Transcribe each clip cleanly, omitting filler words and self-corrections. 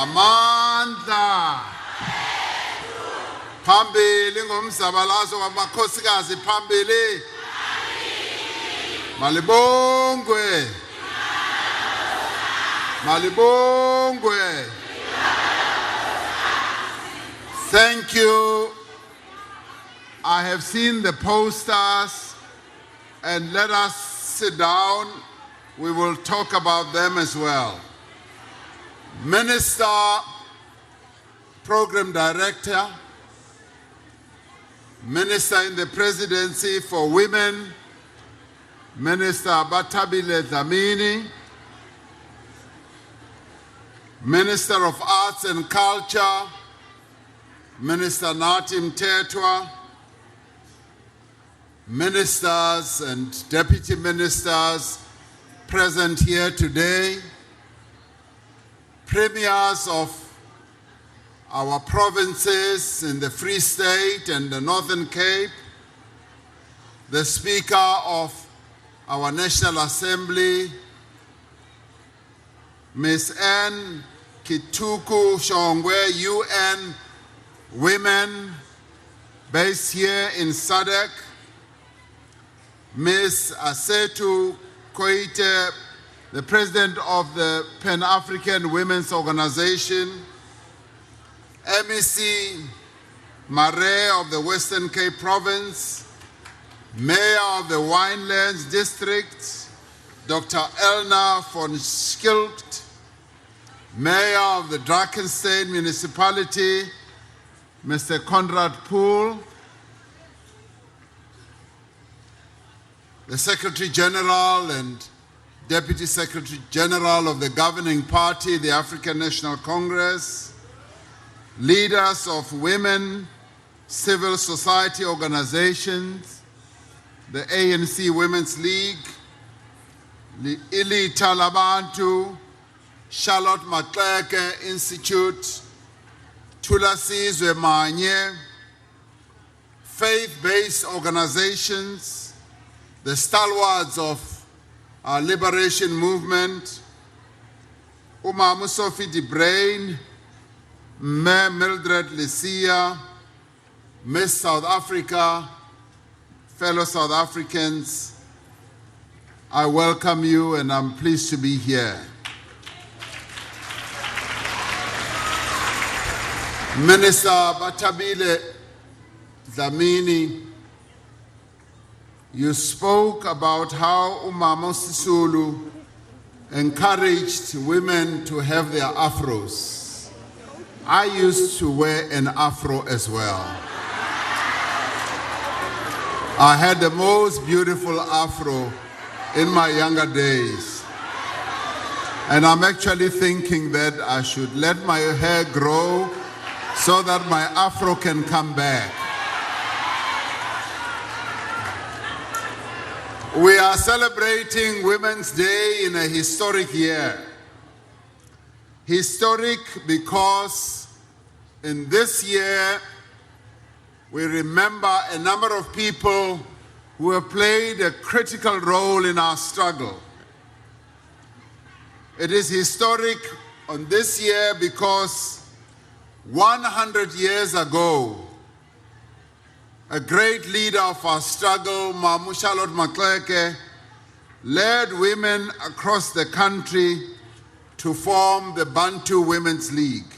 Amandla. Phambili ngomzabalazo wamakhosikazi phambili. Malibongwe. Malibongwe. Thank you. I have seen the posters, and let us sit down. We will talk about them as well. Minister, Program Director, Minister in the Presidency for Women, Minister Batabile Dlamini, Minister of Arts and Culture, Minister Natim Tetwa, ministers and deputy ministers present here today, premiers of our provinces in the Free State and the Northern Cape, the Speaker of our National Assembly, Ms. Anne Kituku Shongwe, UN Women, based here in SADC, Ms. Asetu Koite, the President of the Pan-African Women's Organization, MEC Mare of the Western Cape Province, Mayor of the Winelands District, Dr. Elna von Schilkt, Mayor of the Drakensberg Municipality, Mr. Conrad Poole, the Secretary General and Deputy Secretary General of the governing party, the African National Congress, leaders of women, civil society organizations, the ANC Women's League, Ilita Labantu, Charlotte Maxeke Institute, Thulasizwe Manye, faith-based organizations, the stalwarts of our liberation movement, Umamu Sophie de Brain, Mildred Lycia, Miss South Africa, fellow South Africans, I welcome you and I'm pleased to be here. Minister Batabile Dlamini, you spoke about how Umama Sisulu encouraged women to have their afros. I used to wear an afro as well. I had the most beautiful afro in my younger days. And I'm actually thinking that I should let my hair grow so that my afro can come back. We are celebrating Women's Day in a historic year. Historic because in this year we remember a number of people who have played a critical role in our struggle. It is historic on this year because 100 years ago, a great leader of our struggle, Mamu Charlotte Maxeke, led women across the country to form the Bantu Women's League.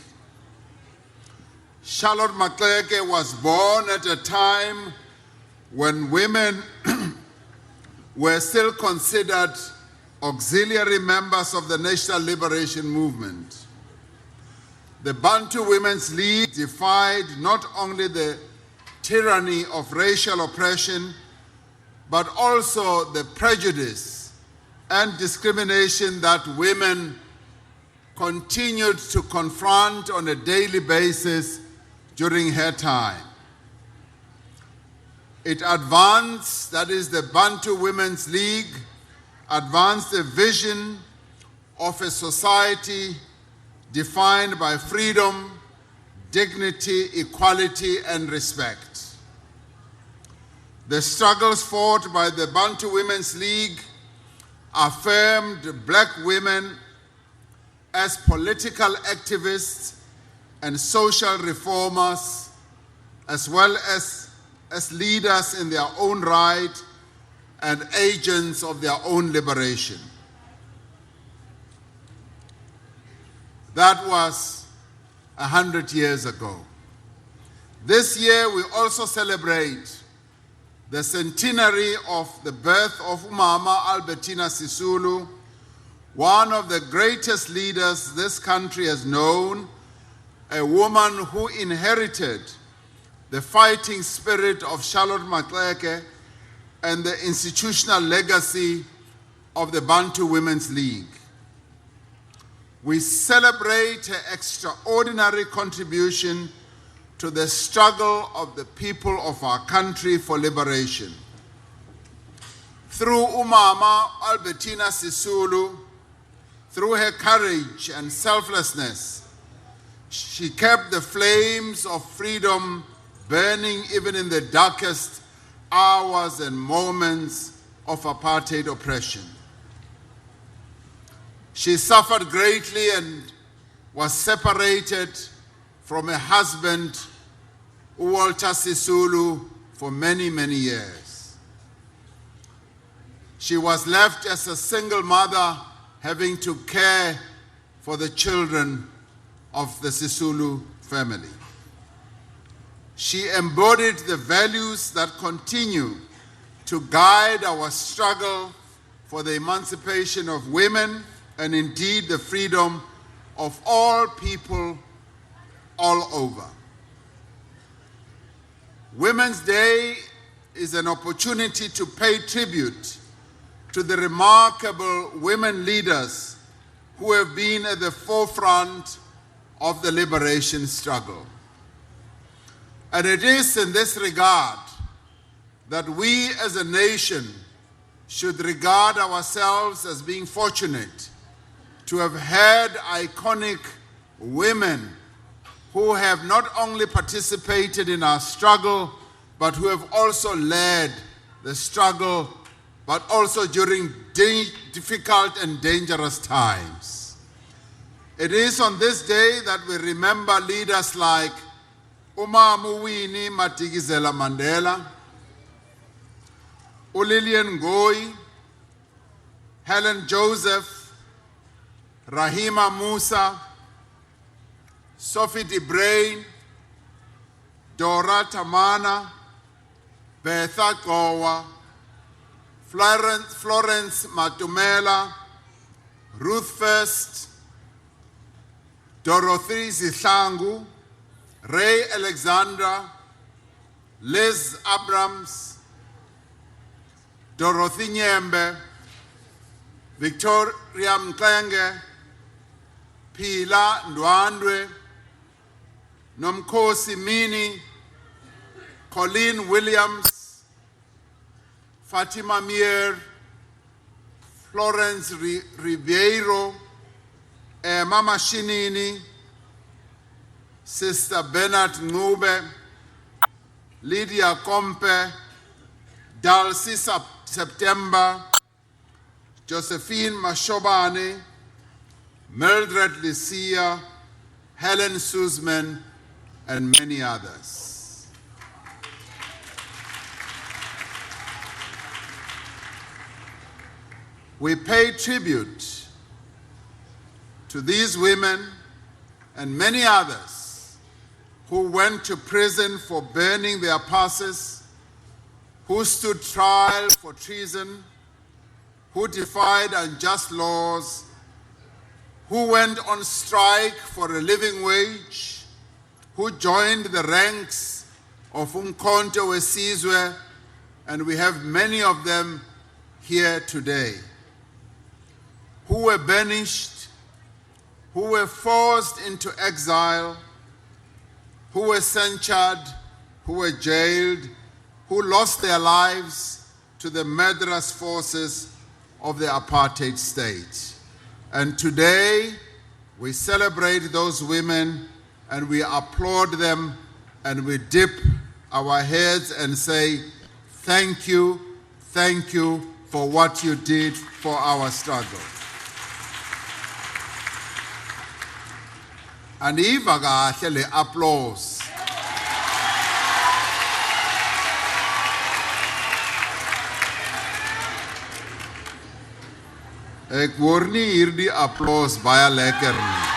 Charlotte Maxeke was born at a time when women were still considered auxiliary members of the National Liberation Movement. The Bantu Women's League defied not only the tyranny of racial oppression, but also the prejudice and discrimination that women continued to confront on a daily basis during her time. It advanced, that is the Bantu Women's League, advanced a vision of a society defined by freedom, dignity, equality, and respect. The struggles fought by the Bantu Women's League affirmed black women as political activists and social reformers, as well as leaders in their own right and agents of their own liberation. That was 100 years ago. This year we also celebrate the centenary of the birth of Umama Albertina Sisulu, one of the greatest leaders this country has known, a woman who inherited the fighting spirit of Charlotte Maxeke and the institutional legacy of the Bantu Women's League. We celebrate her extraordinary contribution to the struggle of the people of our country for liberation. Through Umama Albertina Sisulu, through her courage and selflessness, she kept the flames of freedom burning even in the darkest hours and moments of apartheid oppression. She suffered greatly and was separated from her husband, Walter Sisulu, for many, many years. She was left as a single mother, having to care for the children of the Sisulu family. She embodied the values that continue to guide our struggle for the emancipation of women and indeed the freedom of all people all over. Women's Day is an opportunity to pay tribute to the remarkable women leaders who have been at the forefront of the liberation struggle. And it is in this regard that we as a nation should regard ourselves as being fortunate to have had iconic women who have not only participated in our struggle, but who have also led the struggle, but also during difficult and dangerous times. It is on this day that we remember leaders like Umama Winnie Madikizela Mandela, Lillian Ngoyi, Helen Joseph, Rahima Musa, Sophie de Bruyn, Dora Tamana, Bertha Gowa, Florence Matumela, Ruth First, Dorothy Zihlangu, Ray Alexandra, Liz Abrams, Dorothy Nyembe, Victoria Mklenge, Pila Ndwandwe, Nomkosi Mini, Colleen Williams, Fatima Mier, Florence Ribeiro, Mama Shinini, Sister Bernard Ngube, Lydia Kompe, Dalcy September, Josephine Mashobane, Mildred Lycia, Helen Suzman, and many others. We pay tribute to these women and many others who went to prison for burning their passes, who stood trial for treason, who defied unjust laws, who went on strike for a living wage, who joined the ranks of Umkhonto Wesizwe, and we have many of them here today, who were banished, who were forced into exile, who were censured, who were jailed, who lost their lives to the murderous forces of the apartheid state. And today, we celebrate those women and we applaud them and we dip our heads and say, thank you for what you did for our struggle. Andiva kahle le applause. Ek hoor nie hierdie applause baie lekker nie.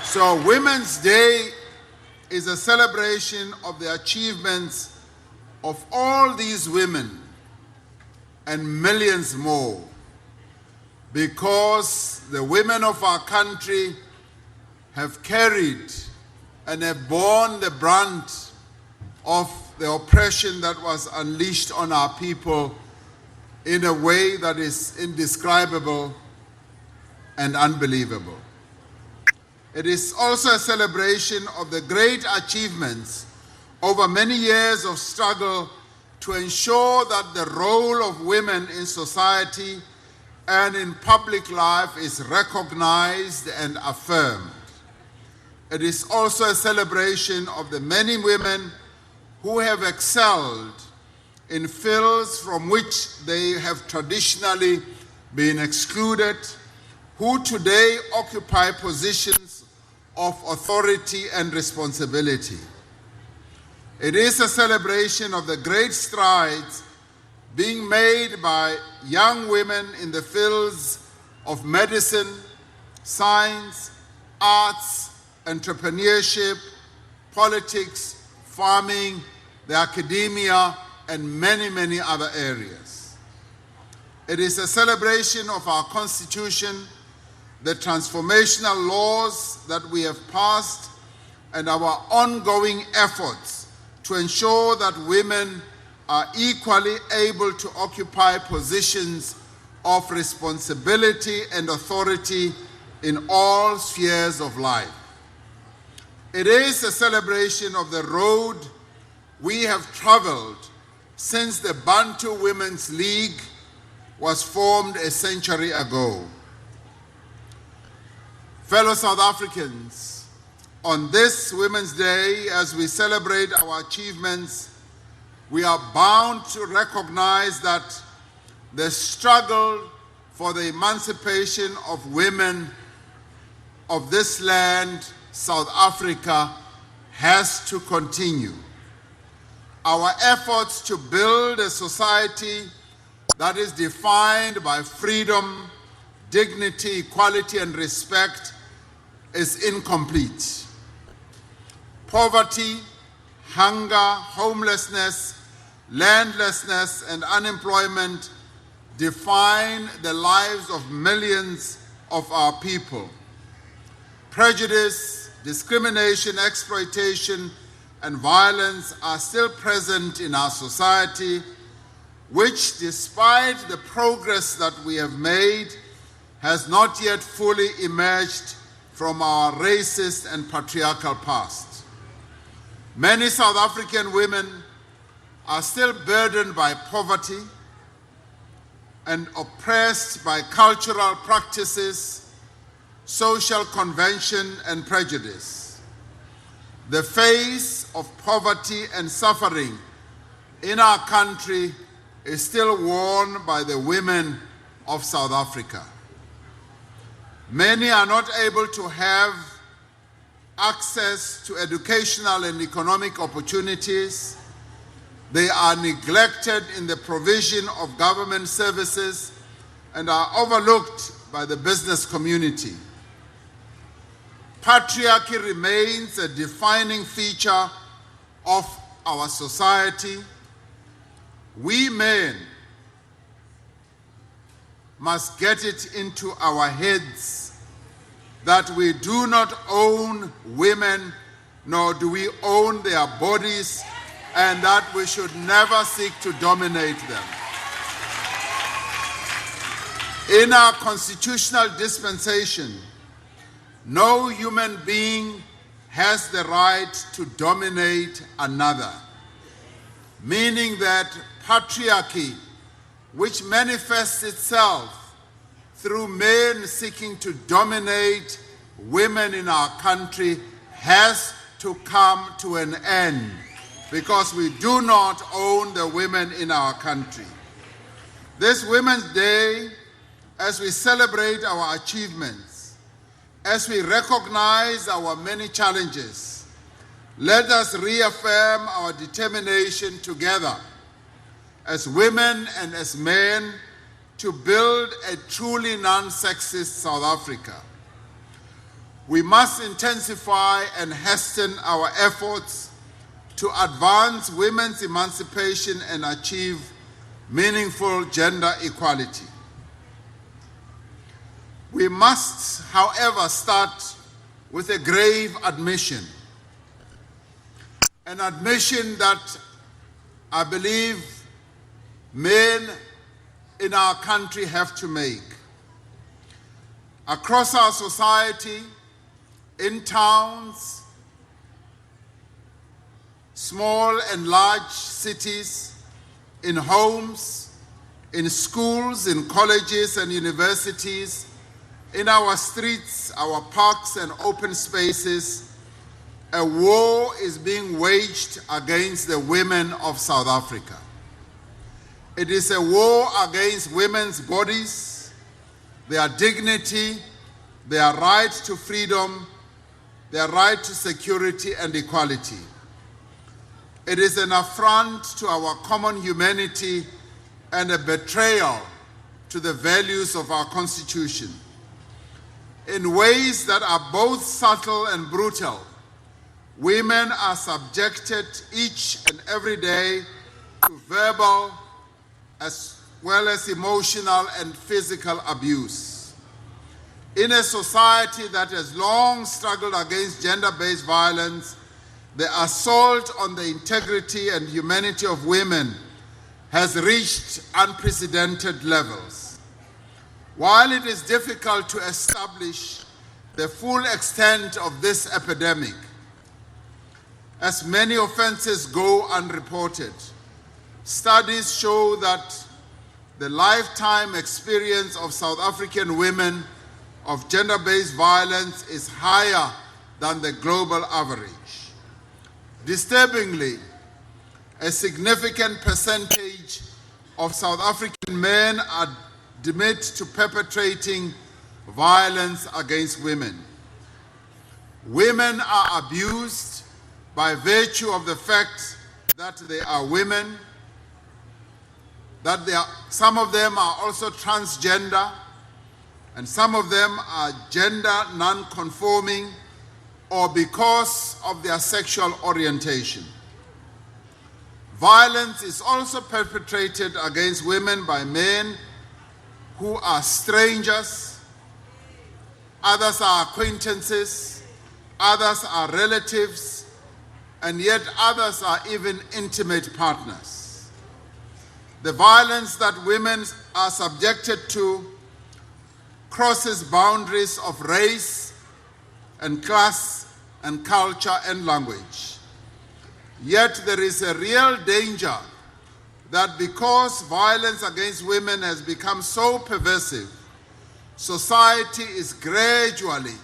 So Women's Day is a celebration of the achievements of all these women and millions more, because the women of our country have carried and have borne the brunt of the oppression that was unleashed on our people in a way that is indescribable and unbelievable. It is also a celebration of the great achievements over many years of struggle to ensure that the role of women in society and in public life is recognized and affirmed. It is also a celebration of the many women who have excelled in fields from which they have traditionally been excluded, who today occupy positions of authority and responsibility. It is a celebration of the great strides being made by young women in the fields of medicine, science, arts, entrepreneurship, politics, farming, the academia, and many, many other areas. It is a celebration of our Constitution, the transformational laws that we have passed, and our ongoing efforts to ensure that women are equally able to occupy positions of responsibility and authority in all spheres of life. It is a celebration of the road we have traveled since the Bantu Women's League was formed a century ago. Fellow South Africans, on this Women's Day, as we celebrate our achievements, we are bound to recognize that the struggle for the emancipation of women of this land, South Africa, has to continue. Our efforts to build a society that is defined by freedom, dignity, equality, and respect is incomplete. Poverty, hunger, homelessness, landlessness, and unemployment define the lives of millions of our people. Prejudice, discrimination, exploitation, and violence are still present in our society, which, despite the progress that we have made, has not yet fully emerged from our racist and patriarchal past. Many South African women are still burdened by poverty and oppressed by cultural practices, social convention, and prejudice. The face of poverty and suffering in our country is still worn by the women of South Africa. Many are not able to have access to educational and economic opportunities. They are neglected in the provision of government services and are overlooked by the business community. Patriarchy remains a defining feature of our society. We men must get it into our heads that we do not own women, nor do we own their bodies, and that we should never seek to dominate them. In our constitutional dispensation, no human being has the right to dominate another, meaning that patriarchy, which manifests itself through men seeking to dominate women in our country, has to come to an end, because we do not own the women in our country. This Women's Day as we celebrate our achievements, as we recognize our many challenges, let us reaffirm our determination together as women and as men to build a truly non-sexist South Africa. We must intensify and hasten our efforts to advance women's emancipation and achieve meaningful gender equality. We must, however, start with a grave admission, an admission that I believe men in our country have to make. Across our society, in towns, small and large cities, in homes, in schools, in colleges and universities, in our streets, our parks and open spaces, a war is being waged against the women of South Africa. It is a war against women's bodies, their dignity, their right to freedom, their right to security and equality. It is an affront to our common humanity and a betrayal to the values of our Constitution. In ways that are both subtle and brutal, women are subjected each and every day to verbal as well as emotional and physical abuse. In a society that has long struggled against gender-based violence, the assault on the integrity and humanity of women has reached unprecedented levels. While it is difficult to establish the full extent of this epidemic, as many offenses go unreported, studies show that the lifetime experience of South African women of gender-based violence is higher than the global average. Disturbingly, a significant percentage of South African men admit to perpetrating violence against women. Women are abused by virtue of the fact that they are women, that some of them are also transgender, and some of them are gender non-conforming, or because of their sexual orientation. Violence is also perpetrated against women by men who are strangers, others are acquaintances, others are relatives, and yet others are even intimate partners. The violence that women are subjected to crosses boundaries of race and class and culture and language. Yet there is a real danger that because violence against women has become so pervasive, society is gradually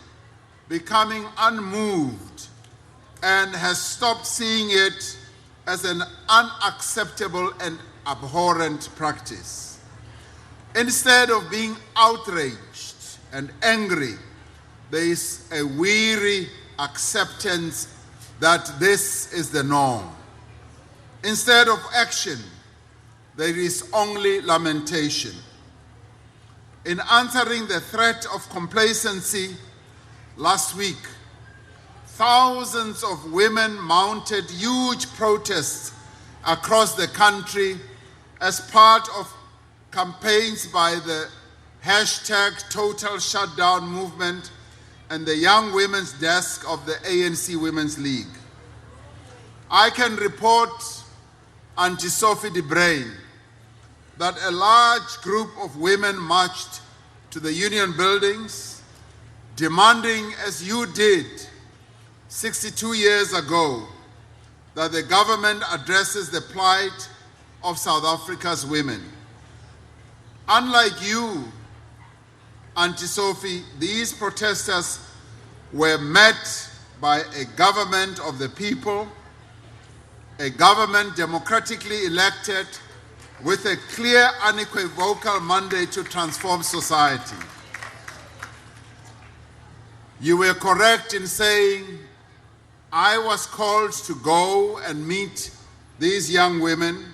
becoming unmoved and has stopped seeing it as an unacceptable and abhorrent practice. Instead of being outraged and angry, there is a weary acceptance that this is the norm. Instead of action, there is only lamentation. In answering the threat of complacency last week, thousands of women mounted huge protests across the country as part of campaigns by the #TotalShutdown movement and the Young Women's Desk of the ANC Women's League. I can report, Auntie Sophie de Bruyn, that a large group of women marched to the union buildings, demanding, as you did 62 years ago, that the government addresses the plight of South Africa's women. Unlike you, Auntie Sophie, these protesters were met by a government of the people, a government democratically elected, with a clear, unequivocal mandate to transform society. You were correct in saying I was called to go and meet these young women.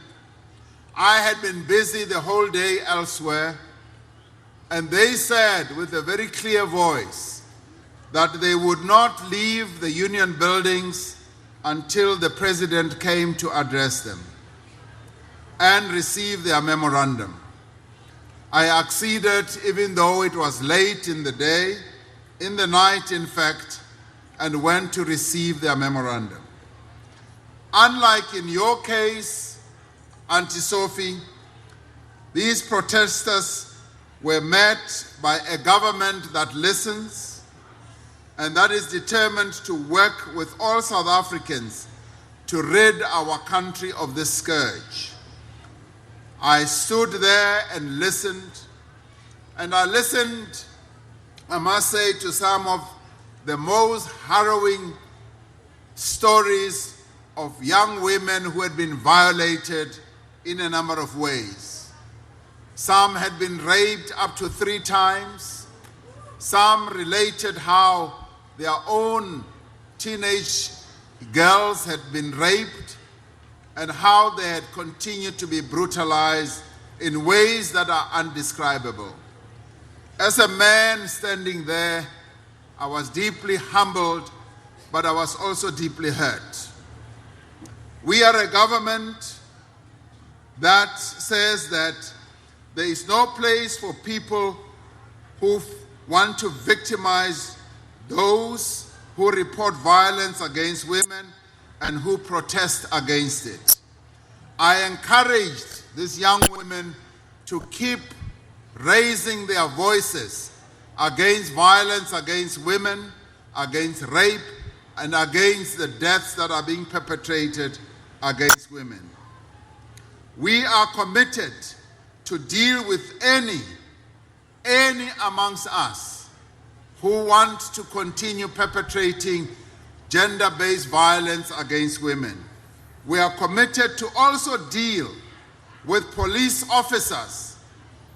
I had been busy the whole day elsewhere, and they said with a very clear voice that they would not leave the union buildings until the president came to address them and receive their memorandum. I acceded, even though it was late in the day, in the night in fact, and went to receive their memorandum. Unlike in your case, Auntie Sophie, these protesters were met by a government that listens and that is determined to work with all South Africans to rid our country of this scourge. I stood there and listened, and I listened, I must say, to some of the most harrowing stories of young women who had been violated in a number of ways. Some had been raped up to 3 times. Some related how their own teenage girls had been raped and how they had continued to be brutalized in ways that are undescribable. As a man standing there, I was deeply humbled, but I was also deeply hurt. We are a government that says that there is no place for people who want to victimize those who report violence against women and who protest against it. I encouraged these young women to keep raising their voices against violence against women, against rape, and against the deaths that are being perpetrated against women. We are committed to deal with any amongst us who want to continue perpetrating gender-based violence against women. We are committed to also deal with police officers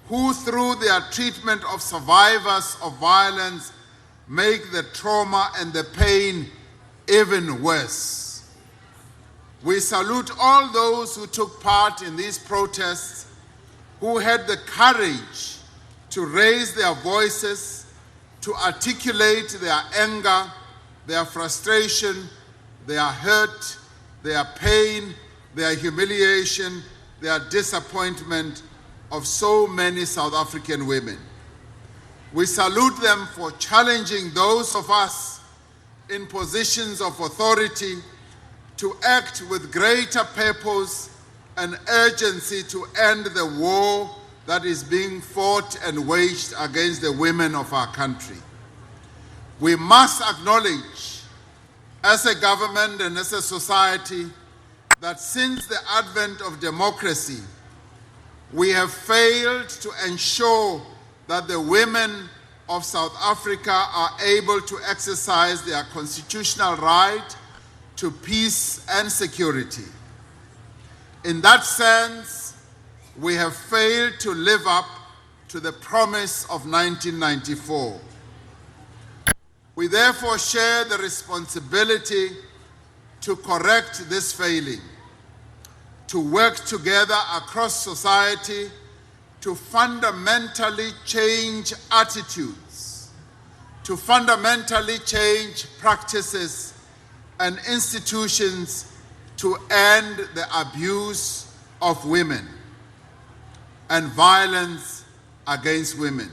who, through their treatment of survivors of violence, make the trauma and the pain even worse. We salute all those who took part in these protests, who had the courage to raise their voices, to articulate their anger, their frustration, their hurt, their pain, their humiliation, their disappointment of so many South African women. We salute them for challenging those of us in positions of authority to act with greater purpose and urgency to end the war that is being fought and waged against the women of our country. We must acknowledge, as a government and as a society, that since the advent of democracy, we have failed to ensure that the women of South Africa are able to exercise their constitutional right to peace and security. In that sense, we have failed to live up to the promise of 1994. We therefore share the responsibility to correct this failing, to work together across society to fundamentally change attitudes, to fundamentally change practices and institutions to end the abuse of women and violence against women.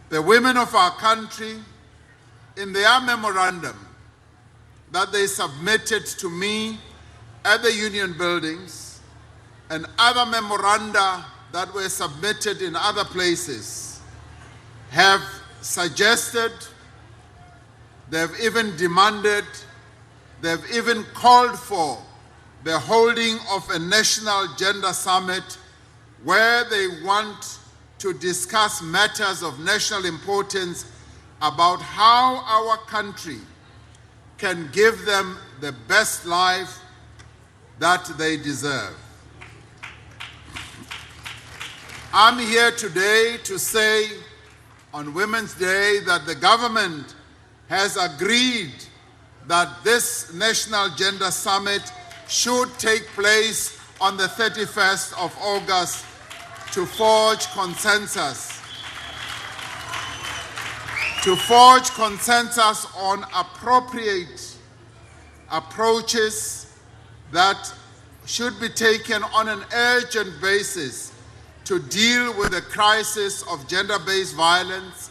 The women of our country, in their memorandum that they submitted to me at the union buildings and other memoranda that were submitted in other places, have suggested, they've even demanded, they've even called for the holding of a national gender summit where they want to discuss matters of national importance about how our country can give them the best life that they deserve. I'm here today to say on Women's Day that the government has agreed that this National Gender Summit should take place on the 31st of August to forge consensus on appropriate approaches that should be taken on an urgent basis to deal with the crisis of gender-based violence,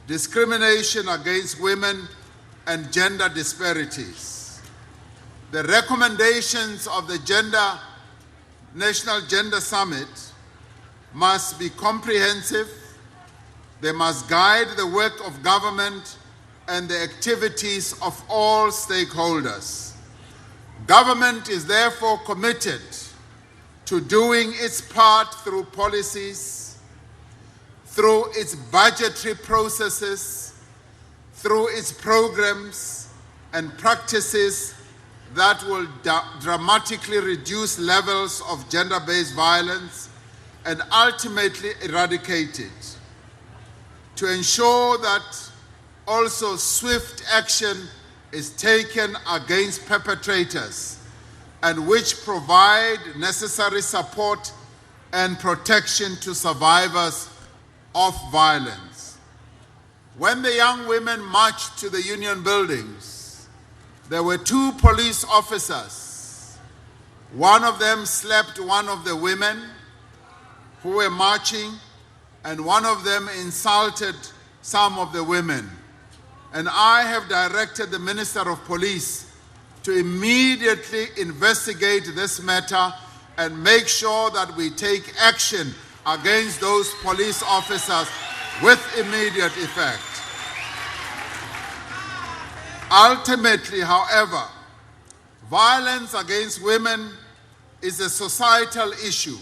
discrimination against women, and gender disparities. The recommendations of the National Gender Summit must be comprehensive. They must guide the work of government and the activities of all stakeholders. Government is therefore committed to doing its part through policies, through its budgetary processes, through its programs and practices that will dramatically reduce levels of gender-based violence and ultimately eradicate it. To ensure that also swift action is taken against perpetrators and which provide necessary support and protection to survivors of violence. When the young women marched to the union buildings, there were 2 police officers. One of them slapped one of the women who were marching, and one of them insulted some of the women. And I have directed the Minister of Police to immediately investigate this matter and make sure that we take action against those police officers with immediate effect. Ultimately, however, violence against women is a societal issue.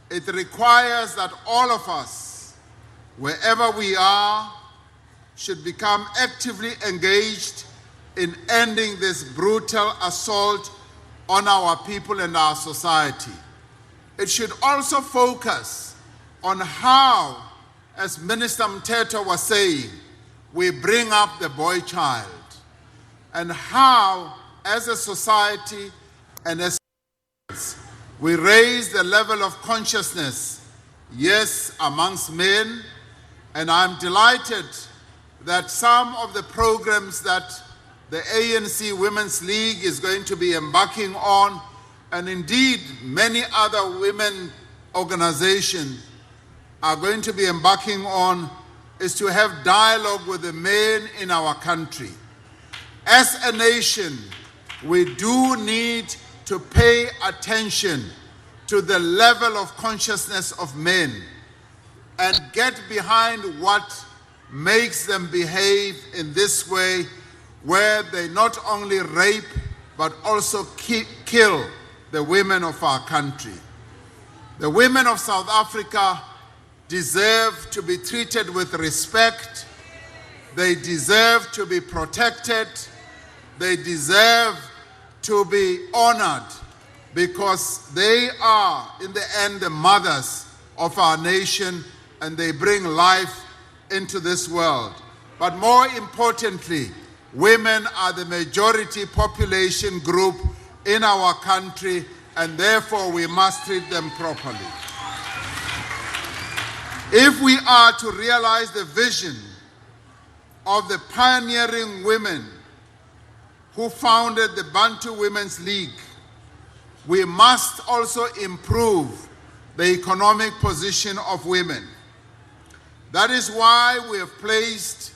It requires that all of us, wherever we are, should become actively engaged in ending this brutal assault on our people and our society. It should also focus on how, as Minister Mteto was saying, we bring up the boy child, and how, as a society and as we raise the level of consciousness, yes, amongst men, and I'm delighted that some of the programs that the ANC Women's League is going to be embarking on, and indeed many other women organizations are going to be embarking on, is to have dialogue with the men in our country. As a nation, we do need to pay attention to the level of consciousness of men and get behind what makes them behave in this way, where they not only rape but also kill the women of our country. The women of South Africa deserve to be treated with respect. They deserve to be protected. They deserve to be honored, because they are, in the end, the mothers of our nation, and they bring life into this world. But more importantly, women are the majority population group in our country, and therefore we must treat them properly. If we are to realize the vision of the pioneering women who founded the Bantu Women's League, we must also improve the economic position of women. That is why we have placed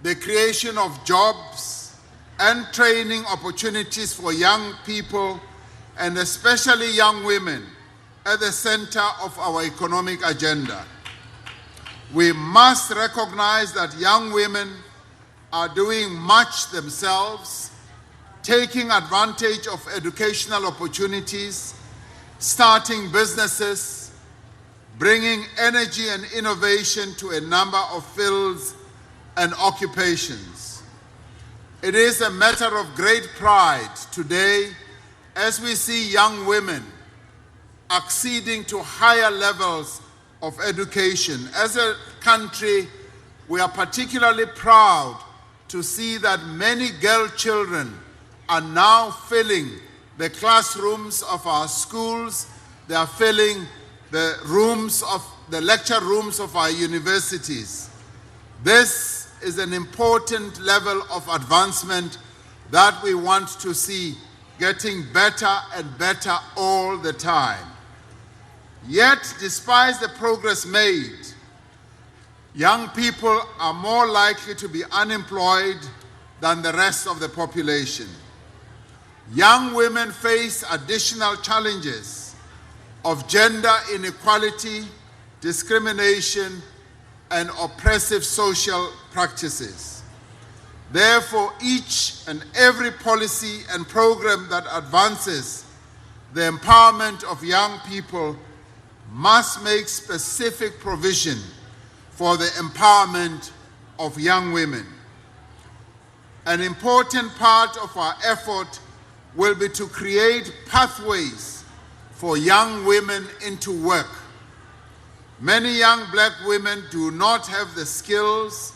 the creation of jobs and training opportunities for young people, and especially young women, at the center of our economic agenda. We must recognize that young women are doing much themselves, taking advantage of educational opportunities, starting businesses, bringing energy and innovation to a number of fields and occupations. It is a matter of great pride today as we see young women acceding to higher levels of education. As a country, we are particularly proud to see that many girl children are now filling the classrooms of our schools. They are filling the lecture rooms of our universities. This is an important level of advancement that we want to see getting better and better all the time. Yet, despite the progress made, young people are more likely to be unemployed than the rest of the population. Young women face additional challenges of gender inequality, discrimination, and oppressive social practices. Therefore, each and every policy and program that advances the empowerment of young people must make specific provision for the empowerment of young women. An important part of our effort will be to create pathways for young women into work. Many young black women do not have the skills,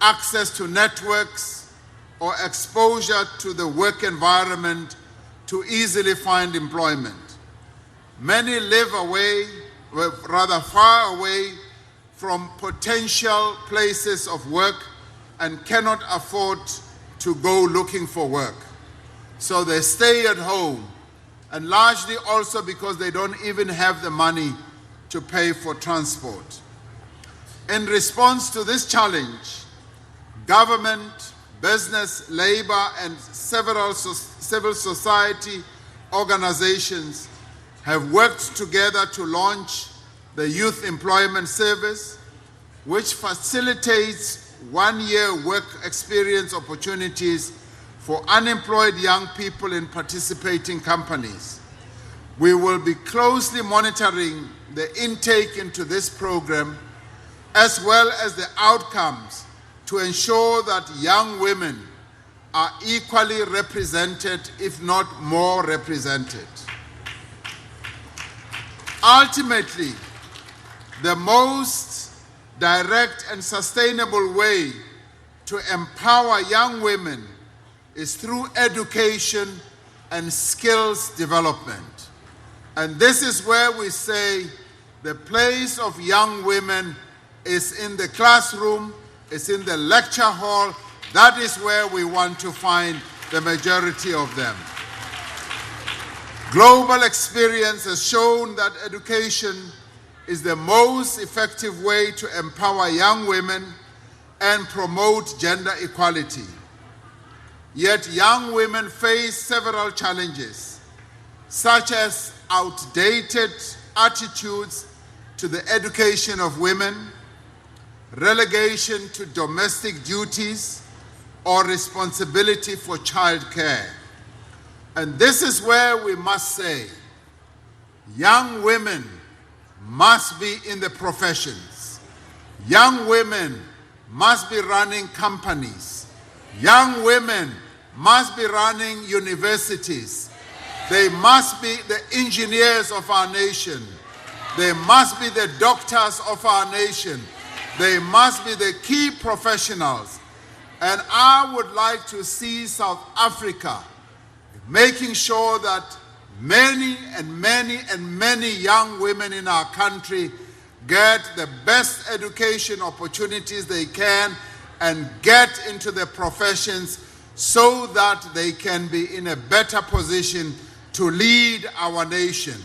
access to networks, or exposure to the work environment to easily find employment. Many live far away from potential places of work and cannot afford to go looking for work. So they stay at home, and largely also because they don't even have the money to pay for transport. In response to this challenge, government, business, labor, and several civil society organizations have worked together to launch the Youth Employment Service, which facilitates one-year work experience opportunities for unemployed young people in participating companies. We will be closely monitoring the intake into this program, as well as the outcomes, to ensure that young women are equally represented, if not more represented. Ultimately, the most direct and sustainable way to empower young women is through education and skills development. And this is where we say the place of young women is in the classroom, is in the lecture hall. That is where we want to find the majority of them. Global experience has shown that education is the most effective way to empower young women and promote gender equality. Yet young women face several challenges, such as outdated attitudes to the education of women, relegation to domestic duties, or responsibility for childcare. And this is where we must say, young women must be in the professions. Young women must be running companies. Young women must be running universities. They must be the engineers of our nation. They must be the doctors of our nation. They must be the key professionals. And I would like to see South Africa making sure that many young women in our country get the best education opportunities they can and get into the professions so that they can be in a better position to lead our nation.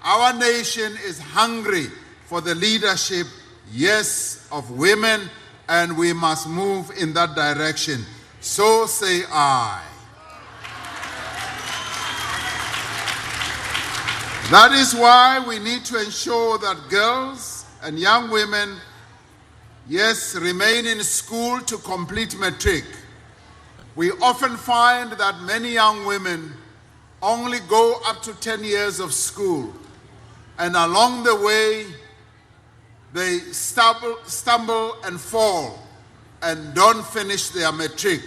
Our nation is hungry for the leadership, yes, of women, and we must move in that direction. So say I. That is why we need to ensure that girls and young women, yes, remain in school to complete matric. We often find that many young women only go up to 10 years of school, and along the way, they stumble and fall and don't finish their matric.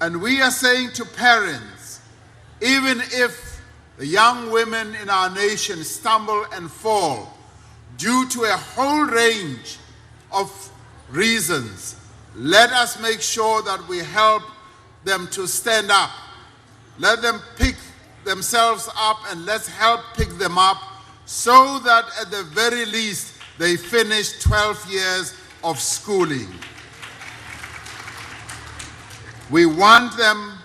And we are saying to parents, even if the young women in our nation stumble and fall, due to a whole range of reasons. Let us make sure that we help them to stand up. Let them pick themselves up, and let's help pick them up so that at the very least they finish 12 years of schooling. We want them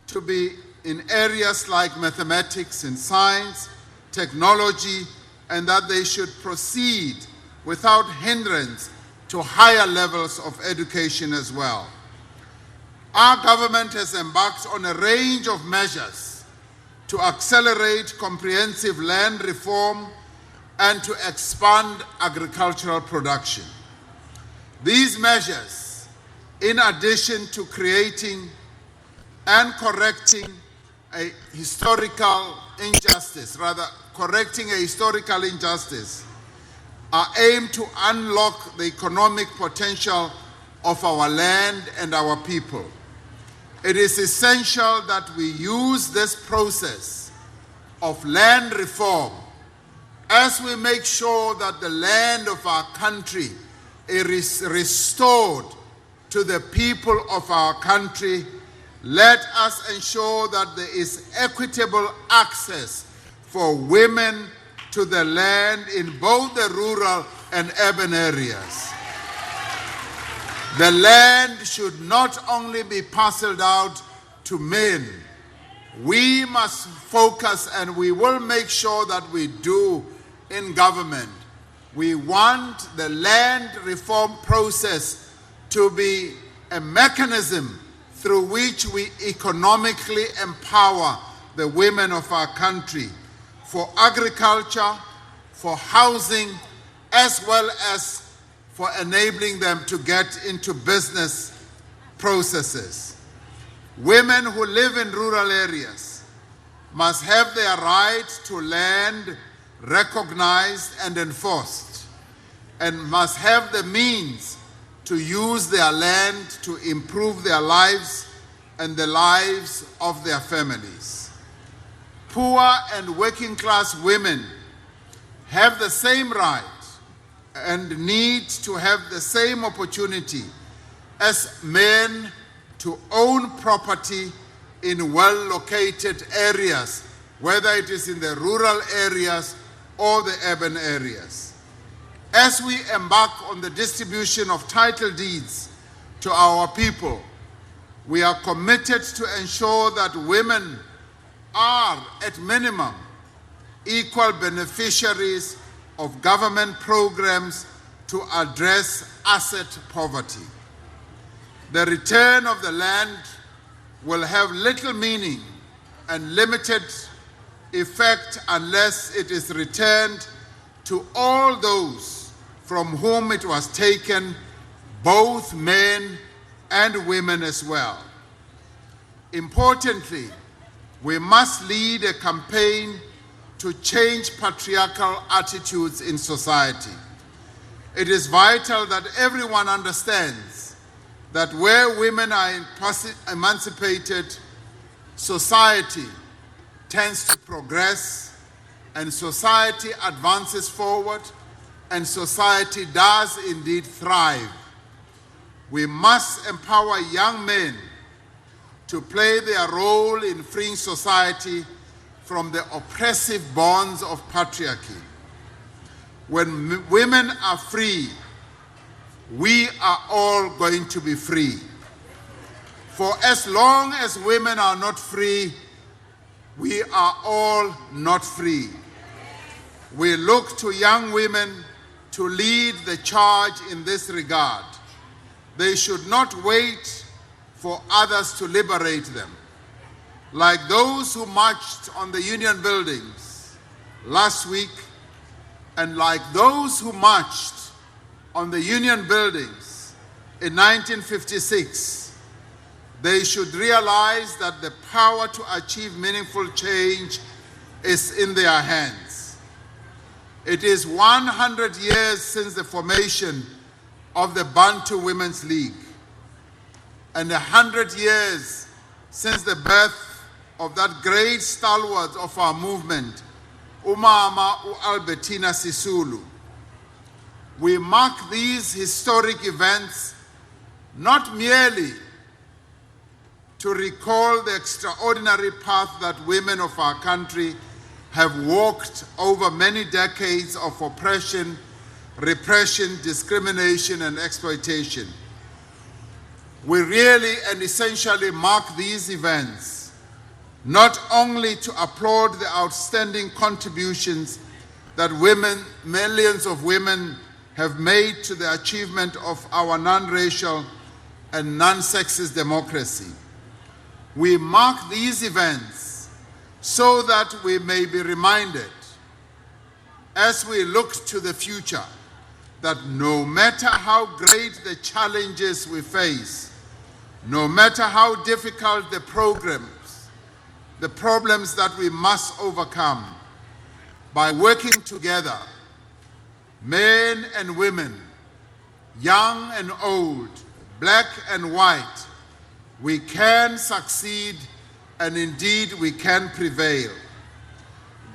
to be in areas like mathematics and science, technology, and that they should proceed without hindrance to higher levels of education as well. Our government has embarked on a range of measures to accelerate comprehensive land reform and to expand agricultural production. These measures, in addition to creating and correcting a historical injustice, are aimed to unlock the economic potential of our land and our people. It is essential that we use this process of land reform as we make sure that the land of our country is restored to the people of our country. Let us ensure that there is equitable access for women to the land in both the rural and urban areas. The land should not only be parceled out to men. We must focus, and we will make sure that we do in government. We want the land reform process to be a mechanism through which we economically empower the women of our country for agriculture, for housing, as well as for enabling them to get into business processes. Women who live in rural areas must have their right to land recognized and enforced, and must have the means to use their land to improve their lives and the lives of their families. Poor and working class women have the same right and need to have the same opportunity as men to own property in well-located areas, whether it is in the rural areas or the urban areas. As we embark on the distribution of title deeds to our people, we are committed to ensure that women are, at minimum, equal beneficiaries of government programs to address asset poverty. The return of the land will have little meaning and limited effect unless it is returned to all those from whom it was taken, both men and women as well. Importantly, we must lead a campaign to change patriarchal attitudes in society. It is vital that everyone understands that where women are emancipated, society tends to progress, and society advances forward, and society does indeed thrive. We must empower young men to play their role in freeing society from the oppressive bonds of patriarchy. When women are free, we are all going to be free. For as long as women are not free, we are all not free. We look to young women to lead the charge in this regard. They should not wait for others to liberate them. Like those who marched on the Union buildings last week, and like those who marched on the Union buildings in 1956, they should realize that the power to achieve meaningful change is in their hands. It is 100 years since the formation of the Bantu Women's League, and 100 years since the birth of that great stalwart of our movement, Umama Albertina Sisulu, We mark these historic events not merely to recall the extraordinary path that women of our country have walked over many decades of oppression, repression, discrimination, and exploitation. We really and essentially mark these events not only to applaud the outstanding contributions that millions of women have made to the achievement of our non-racial and non-sexist democracy. We mark these events so that we may be reminded, as we look to the future, that no matter how great the challenges we face, no matter how difficult the problems that we must overcome, by working together, men and women, young and old, black and white, we can succeed, and indeed we can prevail.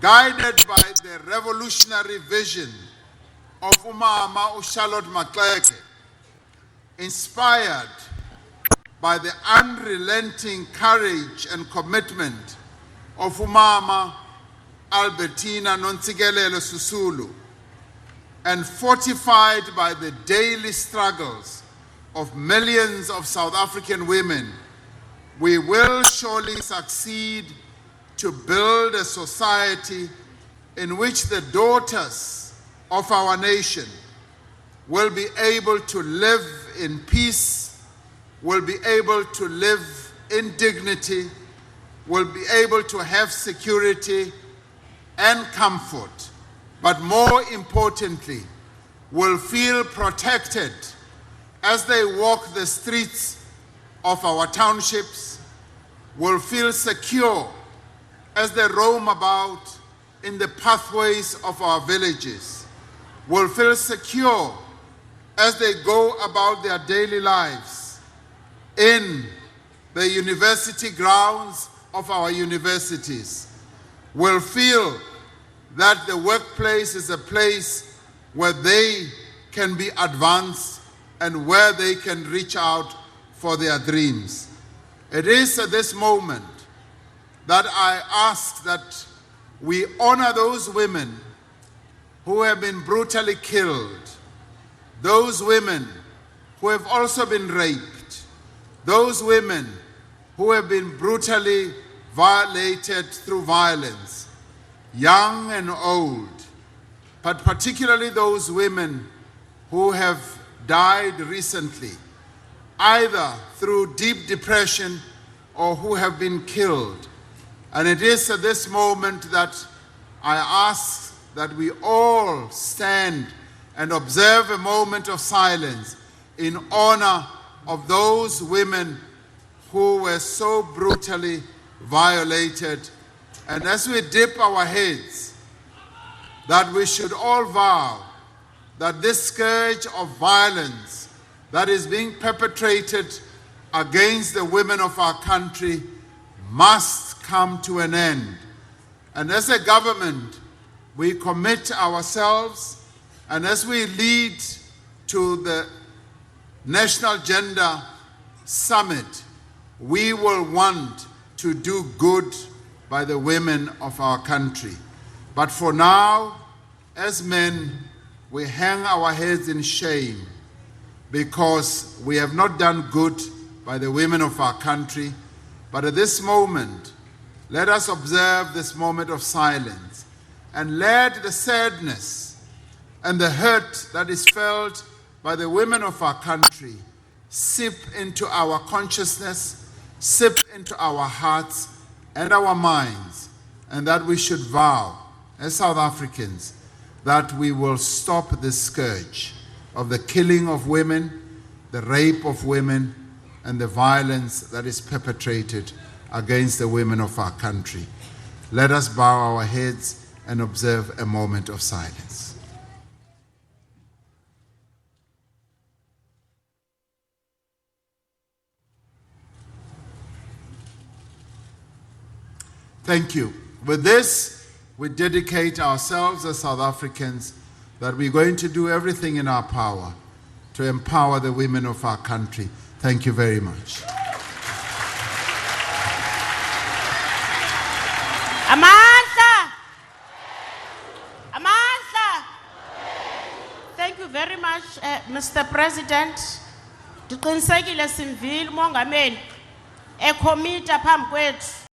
Guided by the revolutionary vision of Umama Charlotte Maxeke, inspired by the unrelenting courage and commitment of Umama Albertina Nontsikelelo Sisulu, and fortified by the daily struggles of millions of South African women, we will surely succeed to build a society in which the daughters of our nation will be able to live in peace, will be able to live in dignity, will be able to have security and comfort, but more importantly, will feel protected as they walk the streets of our townships, will feel secure as they roam about in the pathways of our villages, will feel secure as they go about their daily lives in the university grounds of our universities, will feel that the workplace is a place where they can be advanced and where they can reach out for their dreams. It is at this moment that I ask that we honor those women who have been brutally killed, those women who have also been raped, those women who have been brutally violated through violence, young and old, but particularly those women who have died recently, either through deep depression or who have been killed. And it is at this moment that I ask that we all stand and observe a moment of silence in honor of those women who were so brutally violated. And as we dip our heads, that we should all vow that this scourge of violence that is being perpetrated against the women of our country must come to an end. And as a government, we commit ourselves, and as we lead to the National Gender Summit, we will want to do good by the women of our country. But for now, as men, we hang our heads in shame because we have not done good by the women of our country. But at this moment, let us observe this moment of silence and let the sadness and the hurt that is felt by the women of our country seep into our consciousness, seep into our hearts and our minds, and that we should vow as South Africans that we will stop this scourge of the killing of women, the rape of women, and the violence that is perpetrated against the women of our country. Let us bow our heads and observe a moment of silence. Thank you. With this, we dedicate ourselves as South Africans that we're going to do everything in our power to empower the women of our country. Thank you very much. Amandla! Amandla! Thank you very much, Mr. President. Ndiqinisekile simvile umongameli ekhomita phambi kwethu.